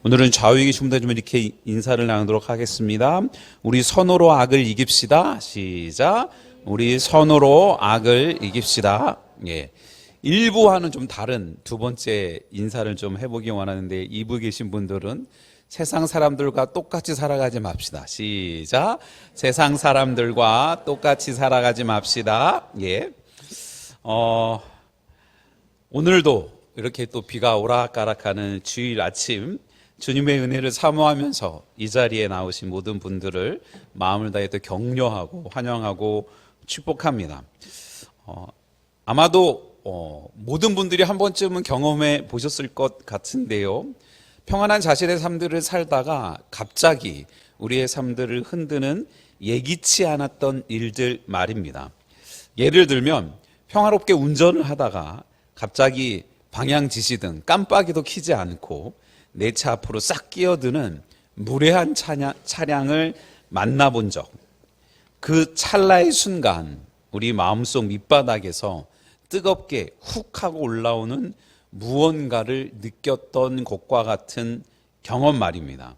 오늘은 좌우에 계신 분들 좀 이렇게 인사를 나누도록 하겠습니다. 우리 선으로 악을 이깁시다. 시작. 우리 선으로 악을 이깁시다. 예. 1부와는 좀 다른 두 번째 인사를 좀 해보기 원하는데 2부에 계신 분들은 세상 사람들과 똑같이 살아가지 맙시다. 시작. 세상 사람들과 똑같이 살아가지 맙시다. 예. 오늘도 이렇게 또 비가 오락가락하는 주일 아침 주님의 은혜를 사모하면서 이 자리에 나오신 모든 분들을 마음을 다해 또 격려하고 환영하고 축복합니다. 아마도 모든 분들이 한 번쯤은 경험해 보셨을 것 같은데요. 평안한 자신의 삶들을 살다가 갑자기 우리의 삶들을 흔드는 예기치 않았던 일들 말입니다. 예를 들면 평화롭게 운전을 하다가 갑자기 방향 지시등 깜빡이도 켜지 않고 내 차 앞으로 싹 끼어드는 무례한 차량을 만나본 적, 그 찰나의 순간 우리 마음속 밑바닥에서 뜨겁게 훅 하고 올라오는 무언가를 느꼈던 것과 같은 경험 말입니다.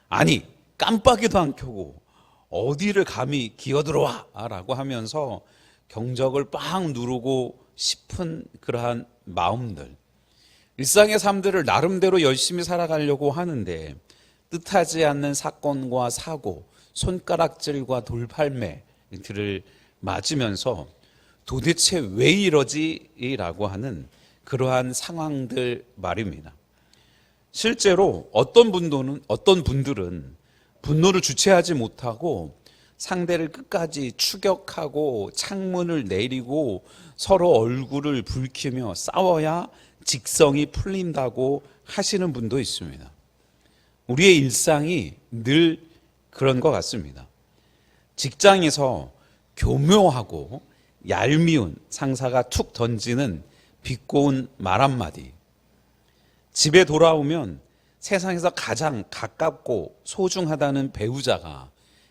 아니, 깜빡이도 안 켜고 어디를 감히 기어들어와 라고 하면서 경적을 빵 누르고 싶은 그러한 마음들, 일상의 삶들을 나름대로 열심히 살아가려고 하는데 뜻하지 않는 사건과 사고, 손가락질과 돌팔매들을 맞으면서 도대체 왜 이러지? 라고 하는 그러한 상황들 말입니다. 실제로 어떤 분들은 분노를 주체하지 못하고 상대를 끝까지 추격하고 창문을 내리고 서로 얼굴을 붉히며 싸워야 직성이 풀린다고 하시는 분도 있습니다. 우리의 일상이 늘 그런 것 같습니다. 직장에서 교묘하고 얄미운 상사가 툭 던지는 비꼬은 말 한마디, 집에 돌아오면 세상에서 가장 가깝고 소중하다는 배우자가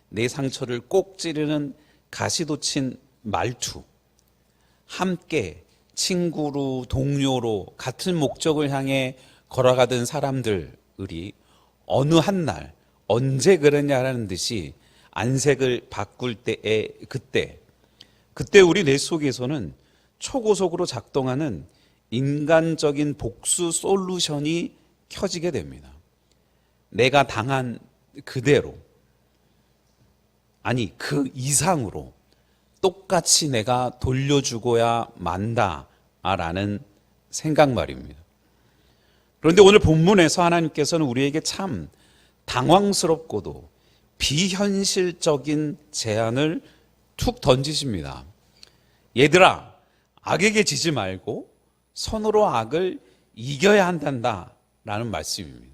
내 상처를 꼭 찌르는 가시돋친 말투, 함께 친구로 동료로 같은 목적을 향해 걸어가던 사람들이 어느 한 날 언제 그러냐라는 듯이 안색을 바꿀 때에 그때 우리 뇌 속에서는 초고속으로 작동하는 인간적인 복수 솔루션이 켜지게 됩니다. 내가 당한 그대로, 아니 그 이상으로 똑같이 내가 돌려주고야 만다라는 생각 말입니다. 그런데 오늘 본문에서 하나님께서는 우리에게 참 당황스럽고도 비현실적인 제안을 툭 던지십니다. 얘들아, 악에게 지지 말고 선으로 악을 이겨야 한단다라는 말씀입니다.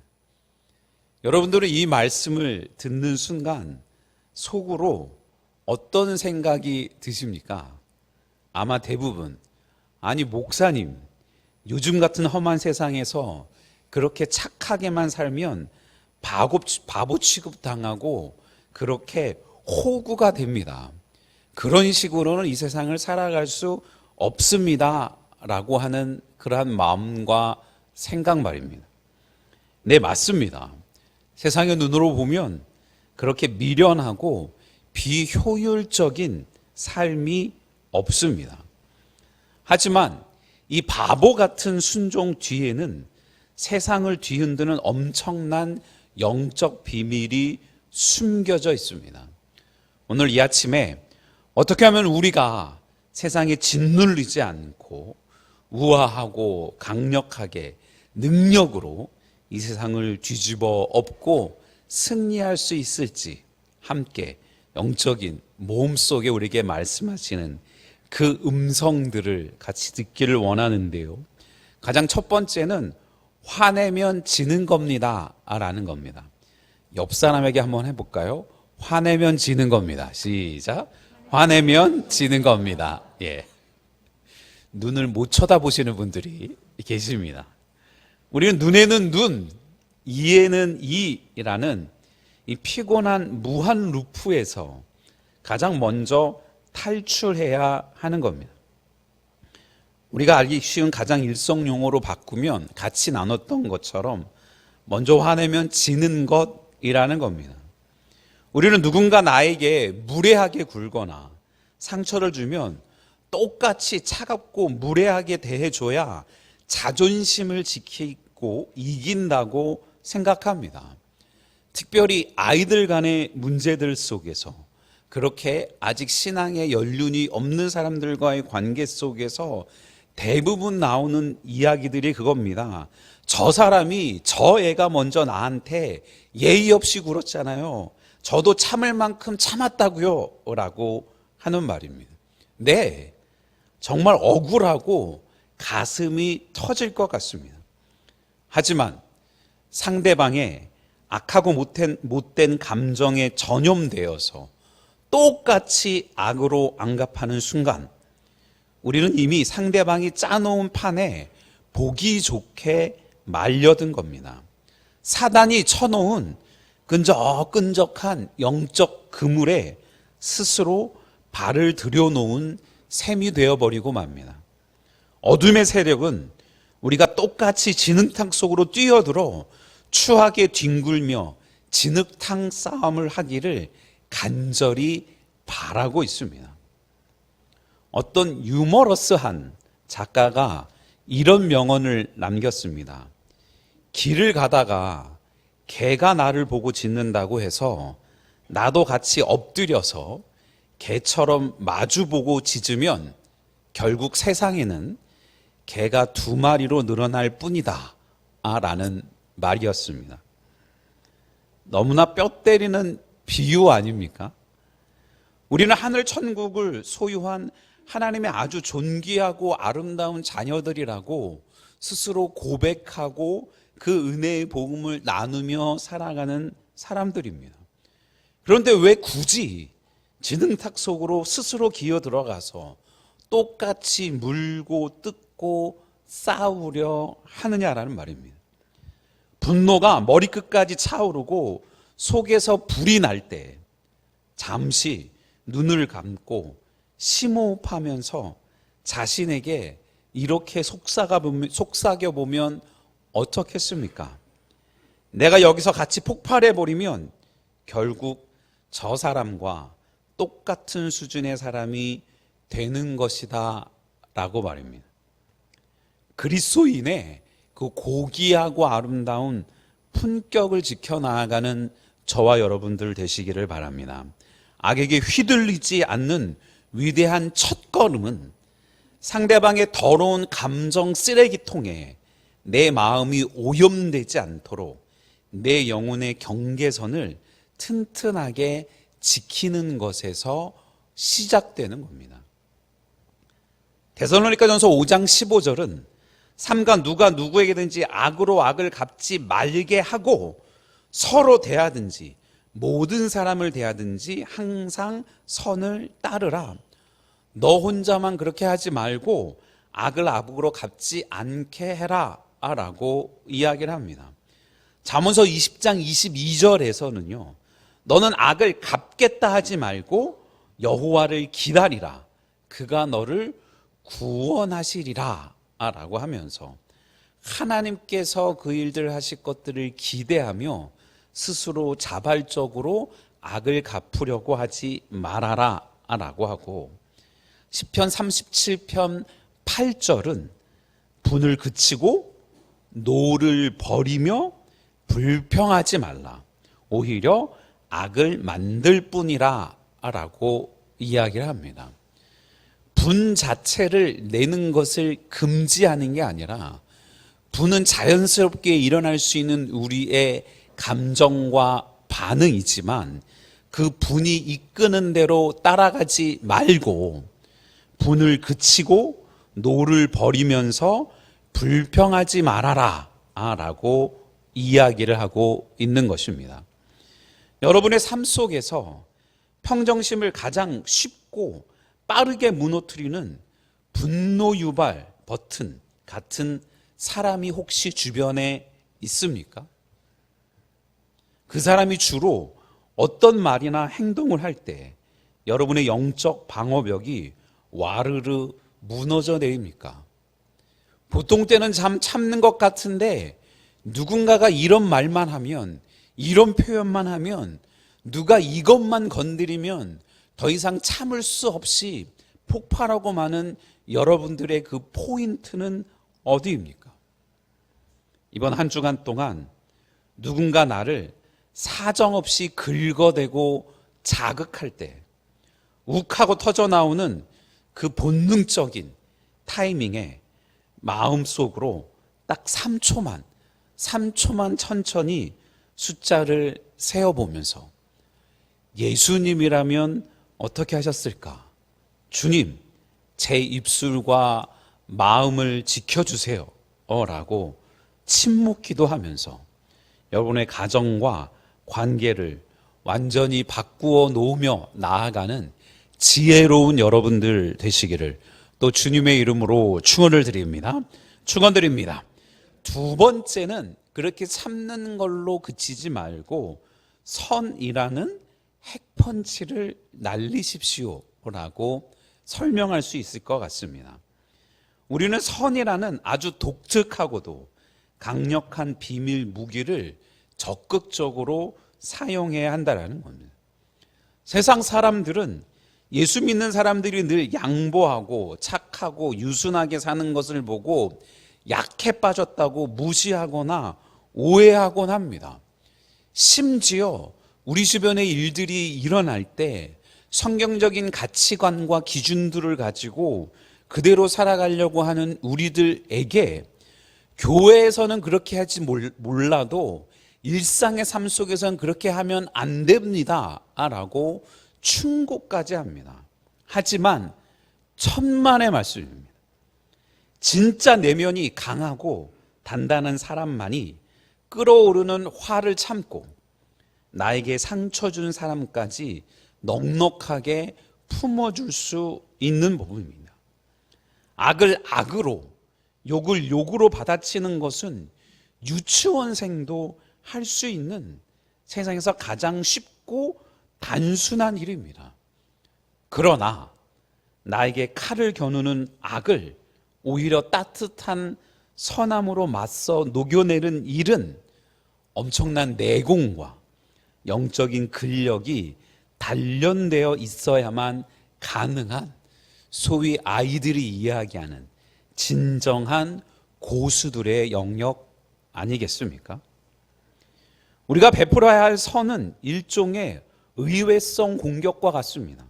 여러분들은 이 말씀을 듣는 순간 속으로 어떤 생각이 드십니까? 아마 대부분, 아니 목사님, 요즘 같은 험한 세상에서 그렇게 착하게만 살면 바보 취급당하고 그렇게 호구가 됩니다. 그런 식으로는 이 세상을 살아갈 수 없습니다 라고 하는 그러한 마음과 생각 말입니다. 네, 맞습니다. 세상의 눈으로 보면 그렇게 미련하고 비효율적인 삶이 없습니다. 하지만 이 바보 같은 순종 뒤에는 세상을 뒤흔드는 엄청난 영적 비밀이 숨겨져 있습니다. 오늘 이 아침에 어떻게 하면 우리가 세상에 짓눌리지 않고 우아하고 강력하게 능력으로 이 세상을 뒤집어 엎고 승리할 수 있을지 함께 영적인 모험 속에 우리에게 말씀하시는 그 음성들을 같이 듣기를 원하는데요. 가장 첫 번째는 화내면 지는 겁니다 라는 겁니다. 옆 사람에게 한번 해볼까요? 화내면 지는 겁니다. 시작. 화내면 지는 겁니다. 예. 눈을 못 쳐다보시는 분들이 계십니다. 우리는 눈에는 눈, 이에는 이라는 이 피곤한 무한 루프에서 가장 먼저 탈출해야 하는 겁니다. 우리가 알기 쉬운 가장 일성 용어로 바꾸면 같이 나눴던 것처럼 먼저 화내면 지는 것이라는 겁니다. 우리는 누군가 나에게 무례하게 굴거나 상처를 주면 똑같이 차갑고 무례하게 대해줘야 자존심을 지키고 이긴다고 생각합니다. 특별히 아이들 간의 문제들 속에서, 그렇게 아직 신앙에 연륜이 없는 사람들과의 관계 속에서 대부분 나오는 이야기들이 그겁니다. 저 사람이, 저 애가 먼저 나한테 예의 없이 굴었잖아요. 저도 참을 만큼 참았다고요 라고 하는 말입니다. 네, 정말 억울하고 가슴이 터질 것 같습니다. 하지만 상대방의 악하고 못된 감정에 전염되어서 똑같이 악으로 angap하는 순간 우리는 이미 상대방이 짜놓은 판에 보기 좋게 말려든 겁니다. 사단이 쳐놓은 끈적끈적한 영적 그물에 스스로 발을 들여놓은 셈이 되어버리고 맙니다. 어둠의 세력은 우리가 똑같이 진흙탕 속으로 뛰어들어 추하게 뒹굴며 진흙탕 싸움을 하기를 간절히 바라고 있습니다. 어떤 유머러스한 작가가 이런 명언을 남겼습니다. 길을 가다가 개가 나를 보고 짖는다고 해서 나도 같이 엎드려서 개처럼 마주보고 짖으면 결국 세상에는 개가 2마리로 늘어날 뿐이다 라는 말이었습니다. 너무나 뼈 때리는 비유 아닙니까? 우리는 하늘 천국을 소유한 하나님의 아주 존귀하고 아름다운 자녀들이라고 스스로 고백하고 그 은혜의 복음을 나누며 살아가는 사람들입니다. 그런데 왜 굳이 진흙탕 속으로 스스로 기어 들어가서 똑같이 물고 뜯고 싸우려 하느냐라는 말입니다. 분노가 머리끝까지 차오르고 속에서 불이 날 때 잠시 눈을 감고 심호흡하면서 자신에게 이렇게 속삭여보면 어떻겠습니까? 내가 여기서 같이 폭발해버리면 결국 저 사람과 똑같은 수준의 사람이 되는 것이다 라고 말입니다. 그리스도인의 그 고귀하고 아름다운 품격을 지켜나가는 저와 여러분들 되시기를 바랍니다. 악에게 휘둘리지 않는 위대한 첫걸음은 상대방의 더러운 감정 쓰레기통에 내 마음이 오염되지 않도록 내 영혼의 경계선을 튼튼하게 지키는 것에서 시작되는 겁니다. 데살로니가전서 5장 15절은 삼가 누가 누구에게든지 악으로 악을 갚지 말게 하고 서로 대하든지 모든 사람을 대하든지 항상 선을 따르라. 너 혼자만 그렇게 하지 말고 악을 악으로 갚지 않게 해라 라고 이야기를 합니다. 잠언서 20장 22절에서는요, 너는 악을 갚겠다 하지 말고 여호와를 기다리라. 그가 너를 구원하시리라 라고 하면서 하나님께서 그 일들 하실 것들을 기대하며 스스로 자발적으로 악을 갚으려고 하지 말아라 라고 하고, 시편 37편 8절은 분을 그치고 노를 버리며 불평하지 말라. 오히려 악을 만들 뿐이라 라고 이야기를 합니다. 분 자체를 내는 것을 금지하는 게 아니라 분은 자연스럽게 일어날 수 있는 우리의 감정과 반응이지만 그 분이 이끄는 대로 따라가지 말고 분을 그치고 노를 버리면서 불평하지 말아라 라고 이야기를 하고 있는 것입니다. 여러분의 삶 속에서 평정심을 가장 쉽고 빠르게 무너뜨리는 분노 유발 버튼 같은 사람이 혹시 주변에 있습니까? 그 사람이 주로 어떤 말이나 행동을 할 때 여러분의 영적 방어벽이 와르르 무너져 내립니까? 보통 때는 참는 것 같은데 누군가가 이런 말만 하면, 이런 표현만 하면, 누가 이것만 건드리면 더 이상 참을 수 없이 폭발하고 마는 여러분들의 그 포인트는 어디입니까? 이번 한 주간 동안 누군가 나를 사정없이 긁어대고 자극할 때 욱하고 터져나오는 그 본능적인 타이밍에 마음속으로 딱 3초만 천천히 숫자를 세어보면서 예수님이라면 어떻게 하셨을까? 주님, 제 입술과 마음을 지켜주세요 라고 침묵 기도하면서 여러분의 가정과 관계를 완전히 바꾸어 놓으며 나아가는 지혜로운 여러분들 되시기를 또 주님의 이름으로 축원을 드립니다. 축원드립니다. 두 번째는 그렇게 참는 걸로 그치지 말고 선이라는 핵펀치를 날리십시오라고 설명할 수 있을 것 같습니다. 우리는 선이라는 아주 독특하고도 강력한 비밀 무기를 적극적으로 사용해야 한다는 겁니다. 세상 사람들은 예수 믿는 사람들이 늘 양보하고 착하고 유순하게 사는 것을 보고 약해 빠졌다고 무시하거나 오해하곤 합니다. 심지어 우리 주변의 일들이 일어날 때 성경적인 가치관과 기준들을 가지고 그대로 살아가려고 하는 우리들에게 교회에서는 그렇게 하지 몰라도 일상의 삶 속에서는 그렇게 하면 안 됩니다 라고 충고까지 합니다. 하지만 천만의 말씀입니다. 진짜 내면이 강하고 단단한 사람만이 끓어오르는 화를 참고 나에게 상처 준 사람까지 넉넉하게 품어줄 수 있는 부분입니다. 악을 악으로, 욕을 욕으로 받아치는 것은 유치원생도 할 수 있는 세상에서 가장 쉽고 단순한 일입니다. 그러나 나에게 칼을 겨누는 악을 오히려 따뜻한 선함으로 맞서 녹여내는 일은 엄청난 내공과 영적인 근력이 단련되어 있어야만 가능한 소위 아이들이 이야기하는 진정한 고수들의 영역 아니겠습니까? 우리가 베풀어야 할 선은 일종의 의외성 공격과 같습니다.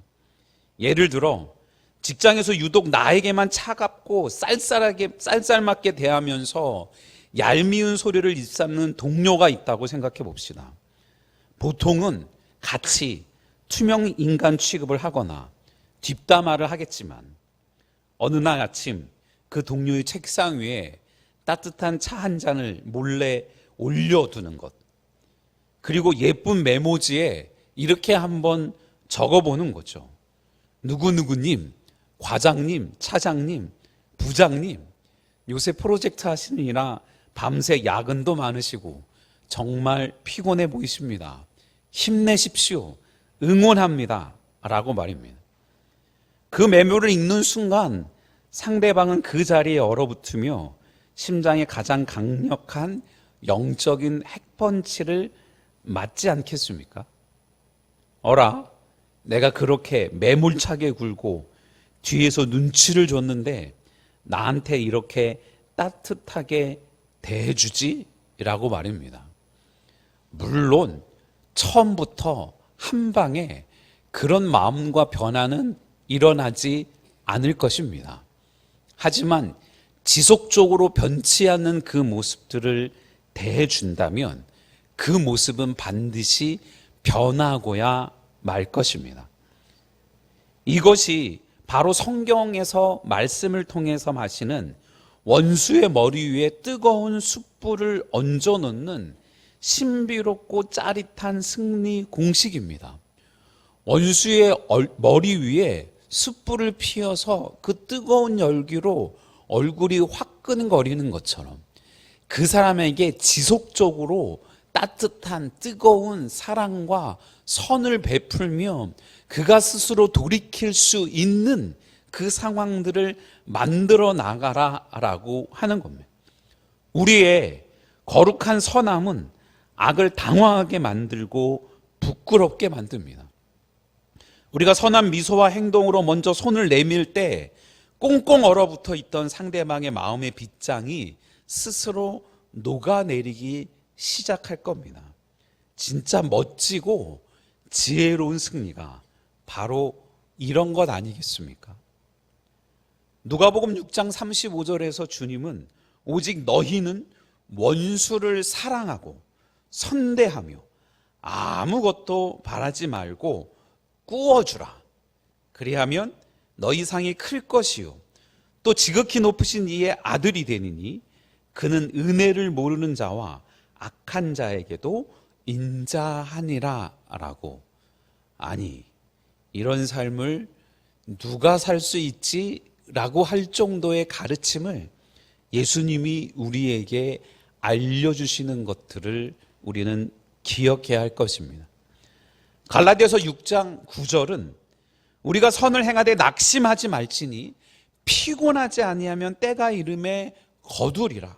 예를 들어 직장에서 유독 나에게만 차갑고 쌀쌀맞게 대하면서 얄미운 소리를 일삼는 동료가 있다고 생각해 봅시다. 보통은 같이 투명 인간 취급을 하거나 뒷담화를 하겠지만 어느 날 아침 그 동료의 책상 위에 따뜻한 차 한 잔을 몰래 올려두는 것, 그리고 예쁜 메모지에 이렇게 한번 적어보는 거죠. 누구누구님, 과장님, 차장님, 부장님, 요새 프로젝트 하시느라 밤새 야근도 많으시고 정말 피곤해 보이십니다. 힘내십시오. 응원합니다. 라고 말입니다. 그 메모를 읽는 순간 상대방은 그 자리에 얼어붙으며 심장에 가장 강력한 영적인 핵펀치를 맞지 않겠습니까? 어라, 내가 그렇게 매몰차게 굴고 뒤에서 눈치를 줬는데 나한테 이렇게 따뜻하게 대해주지? 라고 말입니다. 물론 처음부터 한 방에 그런 마음과 변화는 일어나지 않을 것입니다. 하지만 지속적으로 변치 않는 그 모습들을 대해준다면 그 모습은 반드시 변하고야 말 것입니다. 이것이 바로 성경에서 말씀을 통해서 마시는 원수의 머리 위에 뜨거운 숯불을 얹어놓는 신비롭고 짜릿한 승리 공식입니다. 원수의 머리 위에 숯불을 피워서 그 뜨거운 열기로 얼굴이 화끈거리는 것처럼 그 사람에게 지속적으로 따뜻한 뜨거운 사랑과 선을 베풀며 그가 스스로 돌이킬 수 있는 그 상황들을 만들어 나가라라고 하는 겁니다. 우리의 거룩한 선함은 악을 당황하게 만들고 부끄럽게 만듭니다. 우리가 선한 미소와 행동으로 먼저 손을 내밀 때 꽁꽁 얼어붙어 있던 상대방의 마음의 빗장이 스스로 녹아내리기 시작할 겁니다. 진짜 멋지고 지혜로운 승리가 바로 이런 것 아니겠습니까? 누가복음 6장 35절에서 주님은 오직 너희는 원수를 사랑하고 선대하며 아무것도 바라지 말고 꾸어주라. 그리하면 너희 상이 클 것이요 또 지극히 높으신 이의 아들이 되니니 그는 은혜를 모르는 자와 악한 자에게도 인자하니라 라고. 아니, 이런 삶을 누가 살 수 있지? 라고 할 정도의 가르침을 예수님이 우리에게 알려주시는 것들을 우리는 기억해야 할 것입니다. 갈라디아서 6장 9절은 우리가 선을 행하되 낙심하지 말지니 피곤하지 아니하면 때가 이름에 거두리라.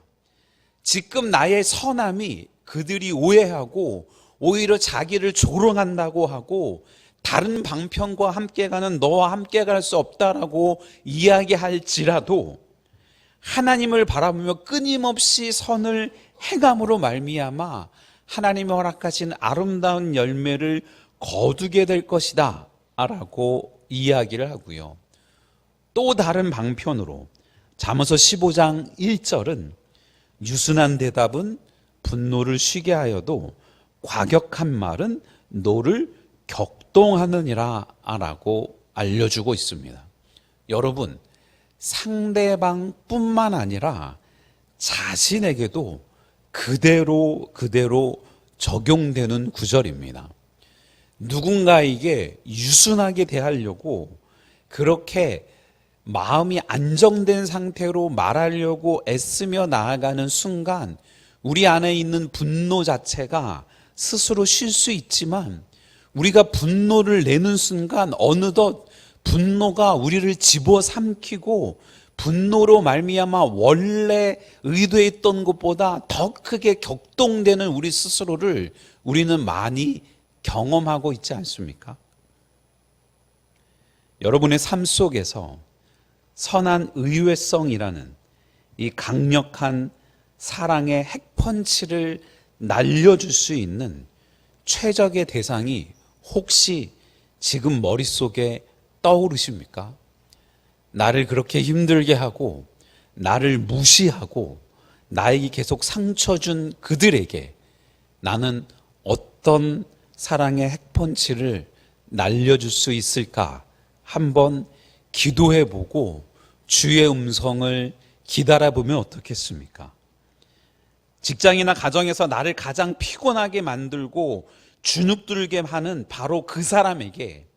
지금 나의 선함이 그들이 오해하고 오히려 자기를 조롱한다고 하고 다른 방편과 함께 가는 너와 함께 갈 수 없다라고 이야기할지라도 하나님을 바라보며 끊임없이 선을 행함으로 말미암아 하나님이 허락하신 아름다운 열매를 거두게 될 것이다 라고 이야기를 하고요. 또 다른 방편으로 잠언서 15장 1절은 유순한 대답은 분노를 쉬게 하여도 과격한 말은 노를 격동하느니라 라고 알려주고 있습니다. 여러분, 상대방뿐만 아니라 자신에게도 그대로 적용되는 구절입니다. 누군가에게 유순하게 대하려고 그렇게 마음이 안정된 상태로 말하려고 애쓰며 나아가는 순간 우리 안에 있는 분노 자체가 스스로 쉴 수 있지만 우리가 분노를 내는 순간 어느덧 분노가 우리를 집어삼키고 분노로 말미암아 원래 의도했던 것보다 더 크게 격동되는 우리 스스로를 우리는 많이 경험하고 있지 않습니까? 여러분의 삶 속에서 선한 의외성이라는 이 강력한 사랑의 핵펀치를 날려줄 수 있는 최적의 대상이 혹시 지금 머릿속에 떠오르십니까? 나를 그렇게 힘들게 하고 나를 무시하고 나에게 계속 상처 준 그들에게 나는 어떤 사랑의 핵펀치를 날려줄 수 있을까? 한번 기도해보고 주의 음성을 기다려보면 어떻겠습니까? 직장이나 가정에서 나를 가장 피곤하게 만들고 주눅들게 하는 바로 그 사람에게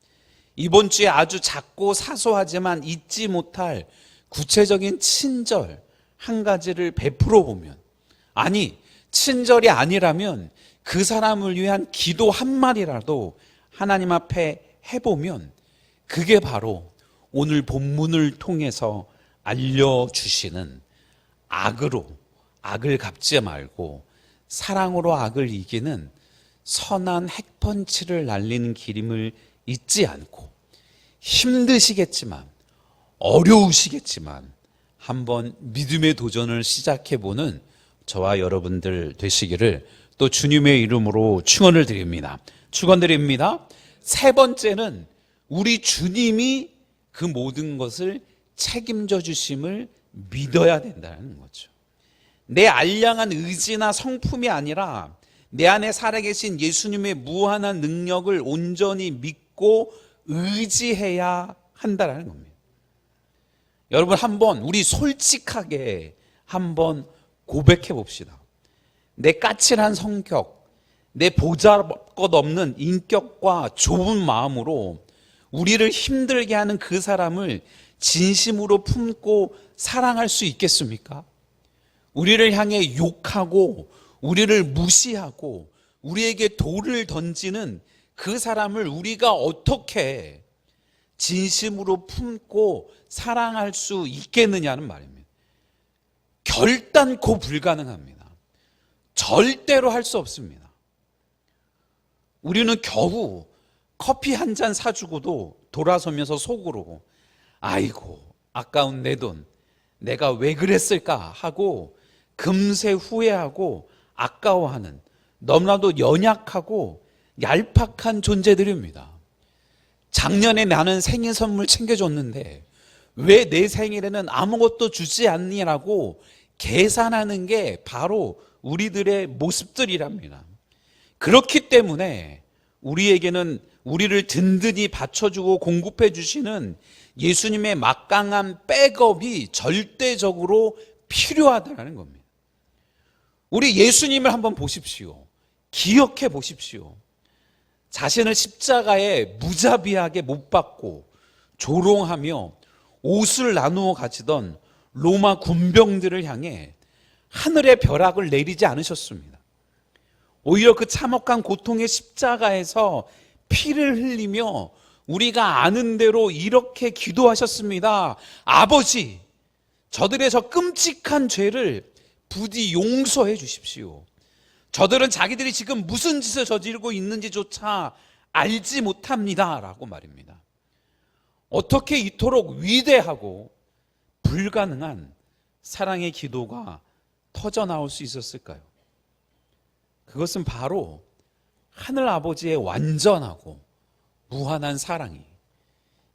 이번 주에 아주 작고 사소하지만 잊지 못할 구체적인 친절 한 가지를 베풀어 보면, 아니 친절이 아니라면 그 사람을 위한 기도 한 마디라도 하나님 앞에 해보면 그게 바로 오늘 본문을 통해서 알려주시는 악을 갚지 말고 사랑으로 악을 이기는 선한 핵펀치를 날리는 길임을 잊지 않고, 힘드시겠지만 어려우시겠지만 한번 믿음의 도전을 시작해보는 저와 여러분들 되시기를 또 주님의 이름으로 축원드립니다. 세 번째는 우리 주님이 그 모든 것을 책임져 주심을 믿어야 된다는 거죠. 내 알량한 의지나 성품이 아니라 내 안에 살아계신 예수님의 무한한 능력을 온전히 믿고 의지해야 한다는 겁니다. 여러분, 한번 우리 솔직하게 한번 고백해 봅시다. 내 까칠한 성격, 내 보잘것없는 인격과 좁은 마음으로 우리를 힘들게 하는 그 사람을 진심으로 품고 사랑할 수 있겠습니까? 우리를 향해 욕하고 우리를 무시하고 우리에게 돌을 던지는 그 사람을 우리가 어떻게 진심으로 품고 사랑할 수 있겠느냐는 말입니다. 결단코 불가능합니다. 절대로 할 수 없습니다. 우리는 겨우 커피 한 잔 사주고도 돌아서면서 속으로 아이고 아까운 내 돈 내가 왜 그랬을까 하고 금세 후회하고 아까워하는 너무나도 연약하고 얄팍한 존재들입니다. 작년에 나는 생일 선물 챙겨줬는데 왜 내 생일에는 아무것도 주지 않니라고 계산하는 게 바로 우리들의 모습들이랍니다. 그렇기 때문에 우리에게는 우리를 든든히 받쳐주고 공급해 주시는 예수님의 막강한 백업이 절대적으로 필요하다는 겁니다. 우리 예수님을 한번 보십시오. 기억해 보십시오. 자신을 십자가에 무자비하게 못 박고 조롱하며 옷을 나누어 가지던 로마 군병들을 향해 하늘의 벼락을 내리지 않으셨습니다. 오히려 그 참혹한 고통의 십자가에서 피를 흘리며 우리가 아는 대로 이렇게 기도하셨습니다. 아버지, 저들의 저 끔찍한 죄를 부디 용서해 주십시오. 저들은 자기들이 지금 무슨 짓을 저지르고 있는지조차 알지 못합니다. 라고 말입니다. 어떻게 이토록 위대하고 불가능한 사랑의 기도가 터져나올 수 있었을까요? 그것은 바로 하늘 아버지의 완전하고 무한한 사랑이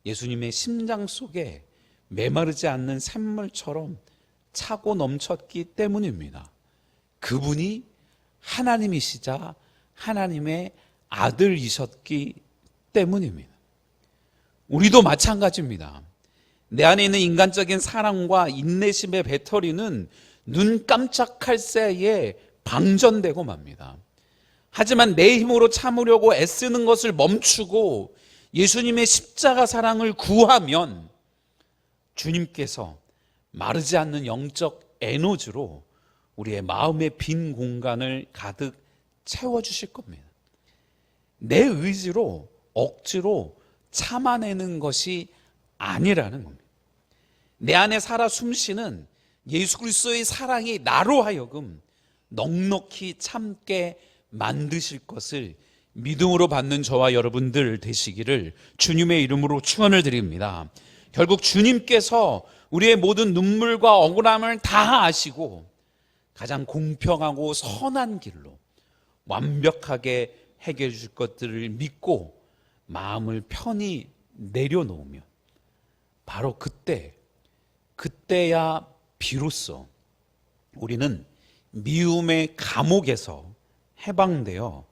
예수님의 심장 속에 메마르지 않는 샘물처럼 차고 넘쳤기 때문입니다. 그분이 하나님이시자 하나님의 아들이셨기 때문입니다. 우리도 마찬가지입니다. 내 안에 있는 인간적인 사랑과 인내심의 배터리는 눈 깜짝할 새에 방전되고 맙니다. 하지만 내 힘으로 참으려고 애쓰는 것을 멈추고 예수님의 십자가 사랑을 구하면 주님께서 마르지 않는 영적 에너지로 우리의 마음의 빈 공간을 가득 채워주실 겁니다. 내 의지로 억지로 참아내는 것이 아니라는 겁니다. 내 안에 살아 숨쉬는 예수 그리스도의 사랑이 나로 하여금 넉넉히 참게 만드실 것을 믿음으로 받는 저와 여러분들 되시기를 주님의 이름으로 축원을 드립니다. 결국 주님께서 우리의 모든 눈물과 억울함을 다 아시고 가장 공평하고 선한 길로 완벽하게 해결해 주실 것들을 믿고 마음을 편히 내려놓으면 바로 그때야 비로소 우리는 미움의 감옥에서 해방되어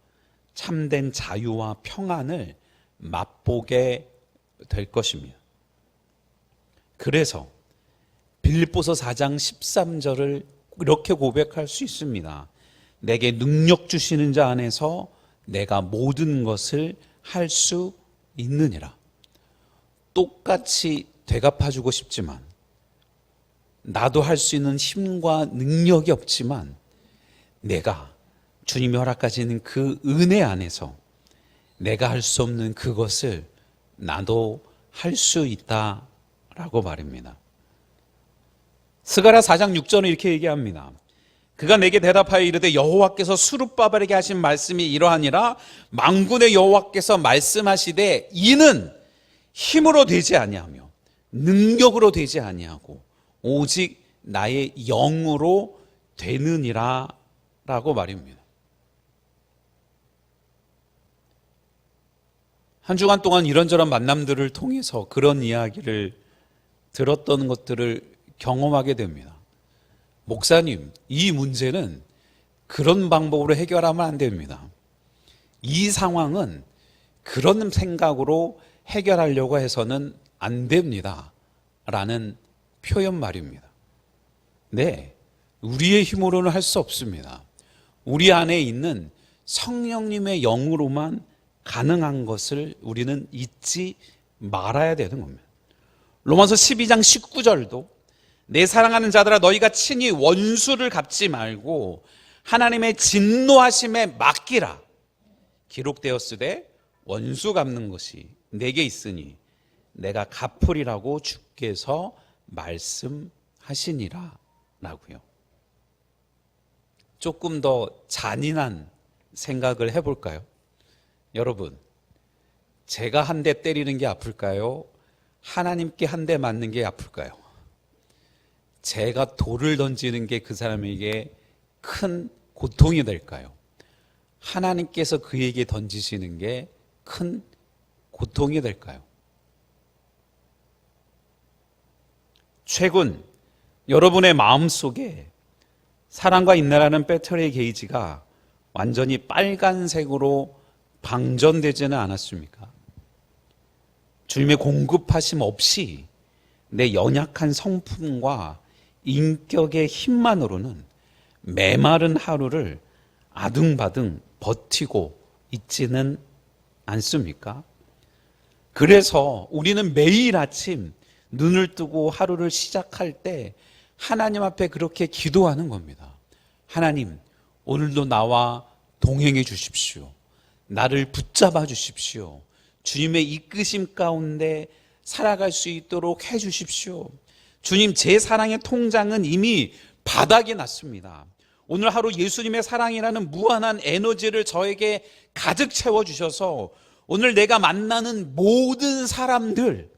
참된 자유와 평안을 맛보게 될 것입니다. 그래서 빌립보서 4장 13절을 이렇게 고백할 수 있습니다. 내게 능력 주시는 자 안에서 내가 모든 것을 할 수 있느니라. 똑같이 되갚아주고 싶지만 나도 할 수 있는 힘과 능력이 없지만 내가 주님이 허락하시는 그 은혜 안에서 내가 할 수 없는 그것을 나도 할 수 있다라고 말입니다. 스가랴 4장 6절은 이렇게 얘기합니다. 그가 내게 대답하여 이르되 여호와께서 스룹바벨에게 하신 말씀이 이러하니라. 만군의 여호와께서 말씀하시되 이는 힘으로 되지 아니하며 능력으로 되지 아니하고 오직 나의 영으로 되느니라 라고 말입니다. 한 주간 동안 이런저런 만남들을 통해서 그런 이야기를 들었던 것들을 경험하게 됩니다. 목사님, 이 문제는 그런 방법으로 해결하면 안 됩니다. 이 상황은 그런 생각으로 해결하려고 해서는 안 됩니다. 라는 표현 말입니다. 네, 우리의 힘으로는 할 수 없습니다. 우리 안에 있는 성령님의 영으로만 가능한 것을 우리는 잊지 말아야 되는 겁니다. 로마서 12장 19절도 내 사랑하는 자들아 너희가 친히 원수를 갚지 말고 하나님의 진노하심에 맡기라. 기록되었으되 원수 갚는 것이 내게 있으니 내가 갚으리라고 주께서 말씀하시니라 라고요. 조금 더 잔인한 생각을 해볼까요? 여러분, 제가 한 대 때리는 게 아플까요? 하나님께 한 대 맞는 게 아플까요? 제가 돌을 던지는 게 그 사람에게 큰 고통이 될까요? 하나님께서 그에게 던지시는 게 큰 고통이 될까요? 최근 여러분의 마음속에 사랑과 인내라는 배터리 게이지가 완전히 빨간색으로 방전되지는 않았습니까? 주님의 공급하심 없이 내 연약한 성품과 인격의 힘만으로는 메마른 하루를 아등바등 버티고 있지는 않습니까? 그래서 우리는 매일 아침 눈을 뜨고 하루를 시작할 때 하나님 앞에 그렇게 기도하는 겁니다. 하나님, 오늘도 나와 동행해 주십시오. 나를 붙잡아 주십시오. 주님의 이끄심 가운데 살아갈 수 있도록 해 주십시오. 주님, 제 사랑의 통장은 이미 바닥에 났습니다. 오늘 하루 예수님의 사랑이라는 무한한 에너지를 저에게 가득 채워주셔서 오늘 내가 만나는 모든 사람들,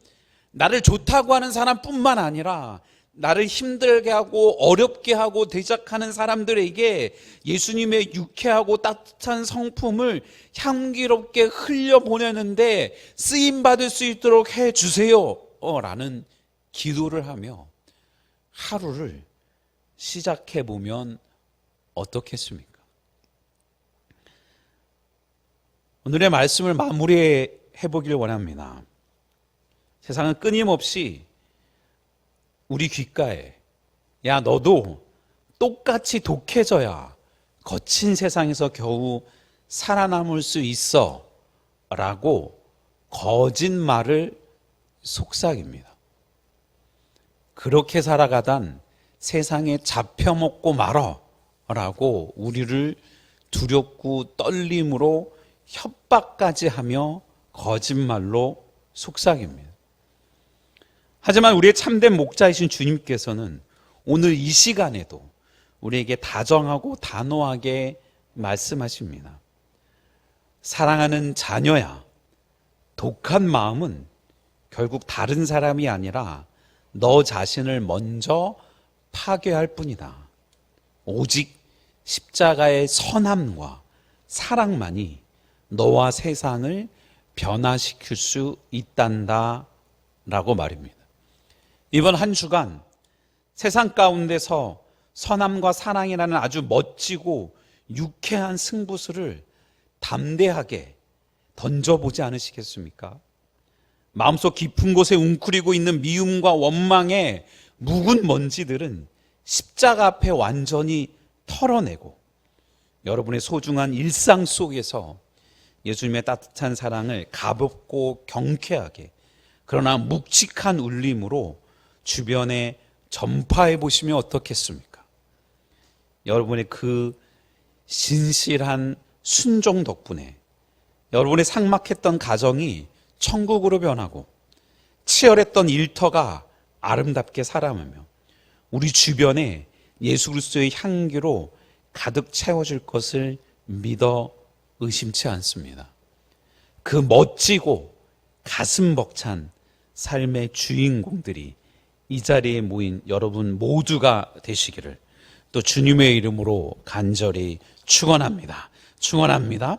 나를 좋다고 하는 사람뿐만 아니라 나를 힘들게 하고 어렵게 하고 대적하는 사람들에게 예수님의 유쾌하고 따뜻한 성품을 향기롭게 흘려보내는데 쓰임받을 수 있도록 해주세요 라는 기도를 하며 하루를 시작해보면 어떻겠습니까? 오늘의 말씀을 마무리해보길 원합니다. 세상은 끊임없이 우리 귓가에 야 너도 똑같이 독해져야 거친 세상에서 겨우 살아남을 수 있어 라고 거짓말을 속삭입니다. 그렇게 살아가단 세상에 잡혀먹고 말어 라고 우리를 두렵고 떨림으로 협박까지 하며 거짓말로 속삭입니다. 하지만 우리의 참된 목자이신 주님께서는 오늘 이 시간에도 우리에게 다정하고 단호하게 말씀하십니다. 사랑하는 자녀야, 독한 마음은 결국 다른 사람이 아니라 너 자신을 먼저 파괴할 뿐이다. 오직 십자가의 선함과 사랑만이 너와 세상을 변화시킬 수 있단다 라고 말입니다. 이번 한 주간 세상 가운데서 선함과 사랑이라는 아주 멋지고 유쾌한 승부수를 담대하게 던져보지 않으시겠습니까? 마음속 깊은 곳에 웅크리고 있는 미움과 원망의 묵은 먼지들은 십자가 앞에 완전히 털어내고 여러분의 소중한 일상 속에서 예수님의 따뜻한 사랑을 가볍고 경쾌하게 그러나 묵직한 울림으로 주변에 전파해 보시면 어떻겠습니까? 여러분의 그 신실한 순종 덕분에 여러분의 삭막했던 가정이 천국으로 변하고 치열했던 일터가 아름답게 살아가며 우리 주변에 예수 그리스도의 향기로 가득 채워질 것을 믿어 의심치 않습니다. 그 멋지고 가슴 벅찬 삶의 주인공들이 이 자리에 모인 여러분 모두가 되시기를 또 주님의 이름으로 간절히 축원합니다. 축원합니다.